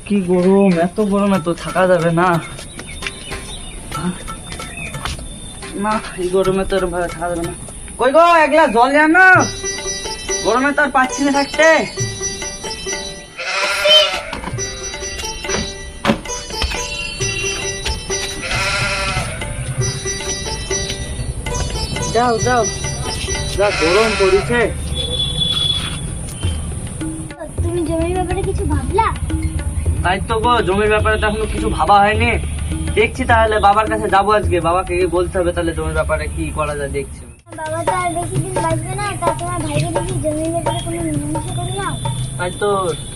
কি গরম, এত গরমে তো থাকা যাবে না। না, এই গরমে তো এরকম ভাবে থাকা যাবে না। কই গো, এক গ্লাস জল দেন না, গরমে তো আর পাচ্ছি না থাকতে। যাও যাও, যা গরম পড়েছে। তুমি জমির ব্যাপারে কিছু ভাবলা? তাই তো গো, জমির ব্যাপারে তো এখনো কিছু ভাবা হয়নি। দেখছি তাহলে বাবার কাছে যাবো আজকে, বাবাকে গিয়ে বলতে হবে তাহলে জমির ব্যাপারে কি করা যায় দেখছি। বাবা তো আর বেশি দিন বাঁচবে না, তা তোমার ভাইকে দেখি জমির ব্যাপারে কোনো মীমাংসা করে নাও। তাই তো,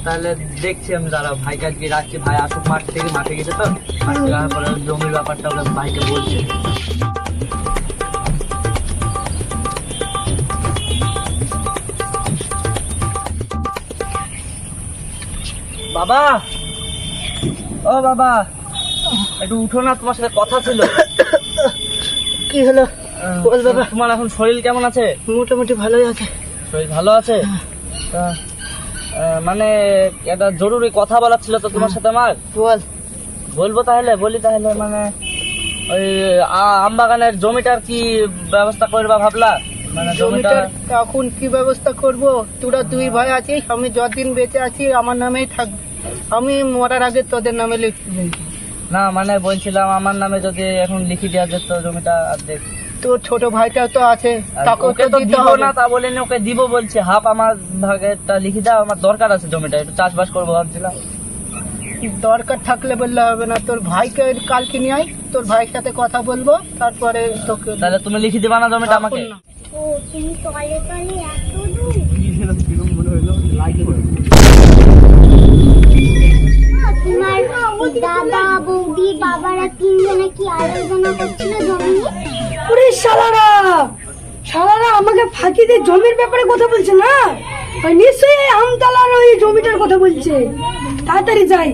তাহলে দেখছি আমি, দাঁড়া ভাইকে আজকে রাখছি, ভাই আসুক মাঠ থেকে, মাঠে গেছে তো, মাঠ থেকে আসার পরে জমির ব্যাপারটা ওরা ভাইকে বলছে। বাবা, ও বাবা, একটু উঠো না, তোমার সাথে কথা ছিল। কি হলো বল বাবা। তোমার এখন শরীর কেমন আছে? মোটামুটি ভালোই আছে। শরীর ভালো আছে? তা, মানে একটা জরুরি কথা বলার ছিল তো তোমার সাথে আমার। বল। বলবো তাহলে, বলি তাহলে, মানে ওই আমবাগানের জমিটার কি ব্যবস্থা করবা ভাবলা? মানে জমিটা জমিটার এখন কি ব্যবস্থা করব? তোরা দুই ভাই আছিস, আমি যতদিন বেঁচে আছি আমার নামেই থাকবে। আমি মরার আগে তোদের নামে লিখবি। না, মানে বলছিলাম আমার নামে যদি এখন লিখে দেওয়া যেত জমিটা অর্ধেক। তোর ছোট ভাইটাও তো আছে, তাকে ওকে তো তো দিতে দিব হবে না, তা বলেনি, ওকে দিব বলছে। হাফ আমার ভাগেরটা লিখে দাও, আমার দরকার আছে জমিটা, একটু চাষবাস করবো ভাবছিলাম। দরকার থাকলে বললে হবে না। তোর ভাইকে কালকে নিয়ে আয়, তোর ভাইয়ের সাথে কথা বলবো, তারপরে তোকে। তাহলে তুমি লিখে দিবা না জমিটা আমাকে? এখন না। ও তুমি তলে তলে এত দূর। তোমার দাদা বৌদি বাবারা তিনজনে কি আলোচনা করছিল জমি নিয়ে? ওরে শালারা, শালারা আমাকে ফাঁকি দিয়ে জমির ব্যাপারে কথা বলছে না? ওই নিশ্চয়ই আমতলার ওই জমিটার কথা বলছে। তাড়াতাড়ি যাই।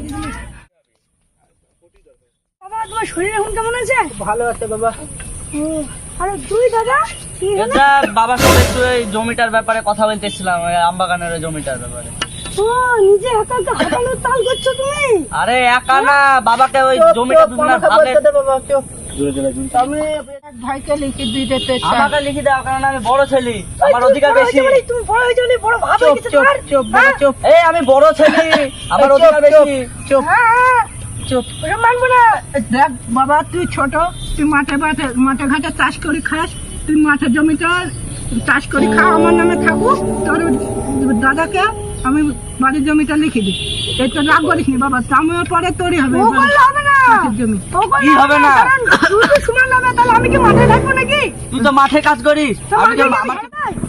বাবা, তোমার শরীর এখন কেমন আছে? ভালো আছে বাবা। আরে তুই দাদা কি হলো? এটা বাবার সাথে একটু এই জমিটার ব্যাপারে কথা বলতেছিলাম, ওই আমবাগানের ওই জমিটার ব্যাপারে। ও নিজে একা একা হাঁটানোর তাল করছো তুমি? আরে একা না, বাবাকে ওই চুপ, জমিটা চুপ, দুজনের আমাকে ভাগে। বলতে দে বাবা, চুপ। আমি ভাইকে লিখে দিতে চাই। আমাকে লিখে দাও, কারণ আমি বড় ছেলে, আমার অধিকার বেশি। তুমি বড় হয়ে যাবে, বড় ভাব চুপ হয়ে গেছে চুপ তোমার। চুপ বাবা, চুপ। এই আমি বড় ছেলে, আমার চুপ, অধিকার চুপ, বেশি। চুপ। হ্যাঁ, চুপ। ওটা মানবো না। দেখ বাবা, তুই ছোট, তুই মাঠে ঘাটে চাষ করে খাস, তুই মাঠের জমিটা চাষ করে খা, আমার নামে থাকুক। তোর দাদাকে আমি বাড়ির জমিটা লিখে দিই। এই তো রাগ করিস নি বাবা, আমিও পরে তোরই হবে ও করলে হবে না। মাঠের জমি। ও করলে কি হবে না? কারণ তুই তো সমান হবে, তাহলে আমি কি মাঠে থাকবো নাকি? তুই তো মাঠে কাজ করিস, আমি তো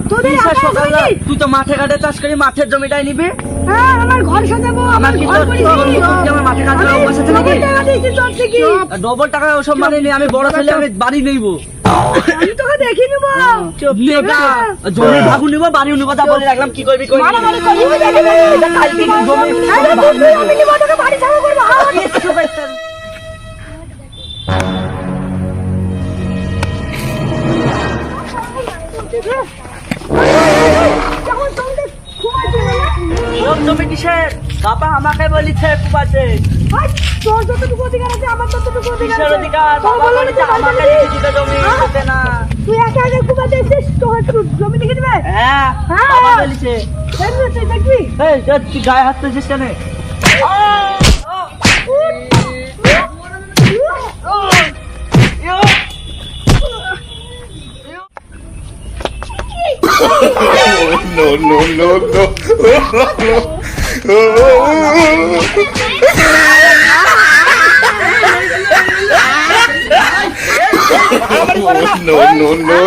তোদের বিশ্বাস একা সকাল নাকি? তুই তো মাঠে ঘাটে চাষ করি, মাঠের জমিটাই নিবি। হ্যাঁ, আমার ঘর সাজাবো, আমার কি ঘর তোর- করেছি। তোর কি আমার মাঠে কাজ করার অভ্যাস আছে নাকি? আমি টাকা দিয়েছি তোর থেকে। ডবল টাকা ওসব মানে নেই, আমি বড় ছেলে, আমি বাড়ি নেবো। আমি তোকে দেখে নিবো। নিয়ে যা, জমির ভাগু নিবো, বাড়িও নিবো, যা বলে রাখলাম, কি করবি করবি। মারামারি করবি, দেখে নিবি। এটা কালকে জমি আরে তুই, আমি নিবো, তোকে বাড়ি ছাড়া করবো। যখন তোমরা ঘুমাচ্ছিল না, ওর জমি কিসের? বাবা আমাকে বলিছে কুবাতে। ভাই, তোর যতটুকু অধিকার আছে আমার ততটুকু অধিকার কিসের আছে। অধিকার? তোর বাবা বলে বলেছে দিতে আমাকে পারবি? লিখে দিতে জমি, হ্যাঁ? দিতে না। তুই একা একা ঘুমাতে এসেছিস, তোকে একটু জমি লিখে দিবে? হ্যাঁ, হ্যাঁ। বাবা বলেছে। দেখবি, তুই দেখবি। এই, তুই গায়ে হাত তুলছিস কেন? No, no, no, no. No, no, no,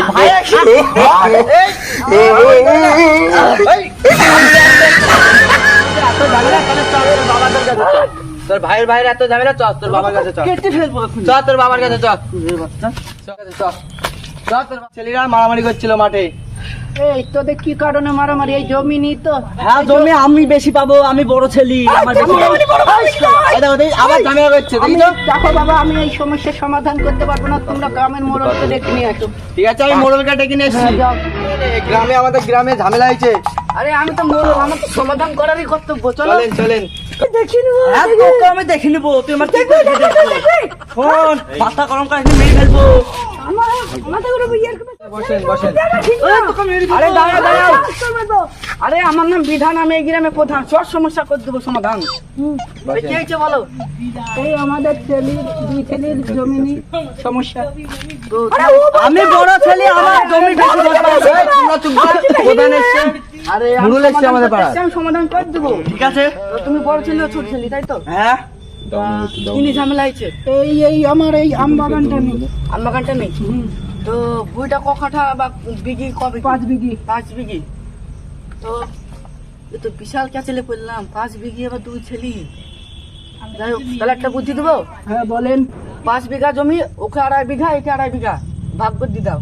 তোর ভাইয়ের ভাইয়ের এত ঝামেলা, চল তোর বাবার কাছে চল। কেটে ফেলবো এখন। চল তোর বাবার কাছে চল। চল তোর ছেলেরা মারামারি করছিল মাঠে, এই তোদের কি কারণে মারামারি? এই জমি নি তো? হ্যাঁ জমি আমি বেশি পাবো, আমি বড় ছেলে, আমার বেশি পাবো। এই দেখো, এই আবার ঝামেলা করছে, আমি দেখছো? দেখো বাবা, আমি এই সমস্যার সমাধান করতে পারবো না, তোমরা গ্রামের মোড়লকে ডেকে নিয়ে আসো। ঠিক আছে, আমি মোড়লকে ডেকে নিয়ে এসেছি। হ্যাঁ, যাও। গ্রামে, আমাদের গ্রামে ঝামেলা হয়েছে। আরে আমি তো মোড়ল, আমার তো সমাধান করারই কর্তব্য। চলো। চলেন চলেন। দেখি নিবো, হ্যাঁ তোকে আমি দেখে নিবো, তুই আমার কি করবি দেখবো। শোন, মাথা গরম করে একদিন মেরে ফেলবো। আমার মাথা করে ইয়ার বসেন বসেন। আরে দাঁড়াও দাঁড়াও। আরে আমার নাম বিধান, আমি এই গ্রামে প্রধান, সব সমস্যা করে দেবো সমাধান। এই কি হয়েছে বলো? এই আমাদের দুই ছেলের জমি নিয়ে সমস্যা। তো আমি বড় ছেলে, আমার জমি বেশি দরকার। তোমরা চুপ করো, প্রধান এসছে। আরে মুরুল এসছে আমাদের পাড়া। আমি সমাধান করে দেবো। ঠিক আছে। তো তুমি বড় ছেলে ও ছোট ছেলে, তাই তো? হ্যাঁ কি নিয়ে ঝামেলা হয়েছে? এই আমার এই আম বাগানটা নেই। আম বাগানটা নেই? তো বইটা ক কাঠা বা বিঘি কবে? 5 বিঘি। 5 বিঘি। তো এ তো বিশাল ক্যাচেলে পড়লাম, 5 বিঘি আবার 2 ছেলে। যাই হোক, তাহলে একটা বুদ্ধি দেবো। হ্যাঁ বলেন। 5 বিঘা জমি, ওকে 2.5 বিঘা, একে 2.5 বিঘা, ভাগ করে দিয়ে দাও।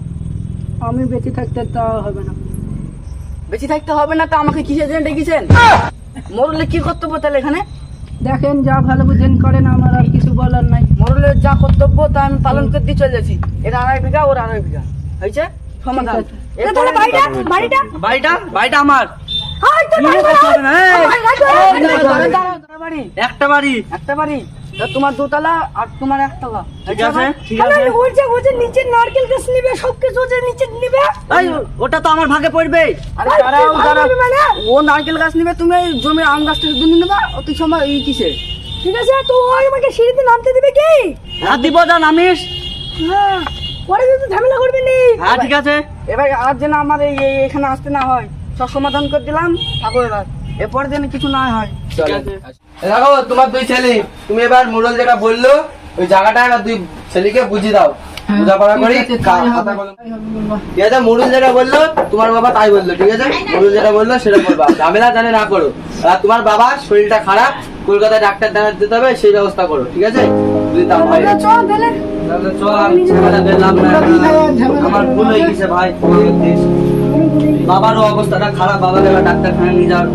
আমি বেঁচে থাকতে তা হবে না। বেঁচে থাকতে হবে না তো আমাকে কিসের জন্য ডেকেছেন? মরলে কি কর্তব্য তাহলে এখানে? দেখেন, যা ভালো বুঝেন করেন, আমার আর কিছু বলার নাই। মরলের যা কর্তব্য তা আমি পালন করতে চলে যাচ্ছি। এর 2.5 বিঘা, ওর 2.5 বিঘা, হয়েছে সমাধান। তাহলে বাড়িটা বাড়িটা বাড়িটা, বাড়িটা আমার। হাই তো নিয়ে করতে হবে না, এই। বাড়ি, একটা বাড়ি। একটা বাড়ি। তা তোমার 2 তলা আর তোমার 1 তলা। ঠিক আছে ঠিক আছে। ওর যে নিচে নারকেল গাছ নিবে, সবকিছু ওর যে নিচে নিবে। এই, ওটা তো আমার ভাগে পড়বে। আরে দাঁড়াও দাঁড়াও, ও নারকেল গাছ নিবে, তুমি এই জমির আম গাছটা শুধু নিয়ে নেবা। অতি সময় এই কিসে? ঠিক আছে, তো ও আমাকে সিঁড়িতে নামতে দিবে কি? হ্যাঁ দিব, যা নামিস। হ্যাঁ, পরে কিন্তু ঝামেলা করবি নি। হ্যাঁ ঠিক আছে। এবার আর যেন আমার এখানে আসতে না হয়, সব সমাধান করে দিলাম, থাকো এবার। এরপরে যেন কিছু না হয়। ঠিক আছে। দেখো তোমার 2 ছেলে, তুমি এবার মোড়ল যেটা বললো ওই জায়গাটা এবার 2 ছেলেকে বুঝিয়ে দাও, বোঝাপড়া করি। খাতা কলম। ঠিক আছে, মোড়ল যেটা বললো তোমার বাবা তাই বললো, ঠিক আছে? মোড়ল যেটা বললো সেটা করবা, ঝামেলা জানে না করো। আর তোমার বাবার শরীরটা খারাপ, কলকাতায় ডাক্তার দেখাতে যেতে হবে, সেই ব্যবস্থা করো, ঠিক আছে? যদি তা হয় চল তাহলে। তাহলে চল, আর ঝামেলা করলাম না। আমার ভুল হয়ে গেছে ভাই। বাবারও অবস্থাটা খারাপ, বাবাকে এবার ডাক্তারখানায় নিয়ে যাওয়ার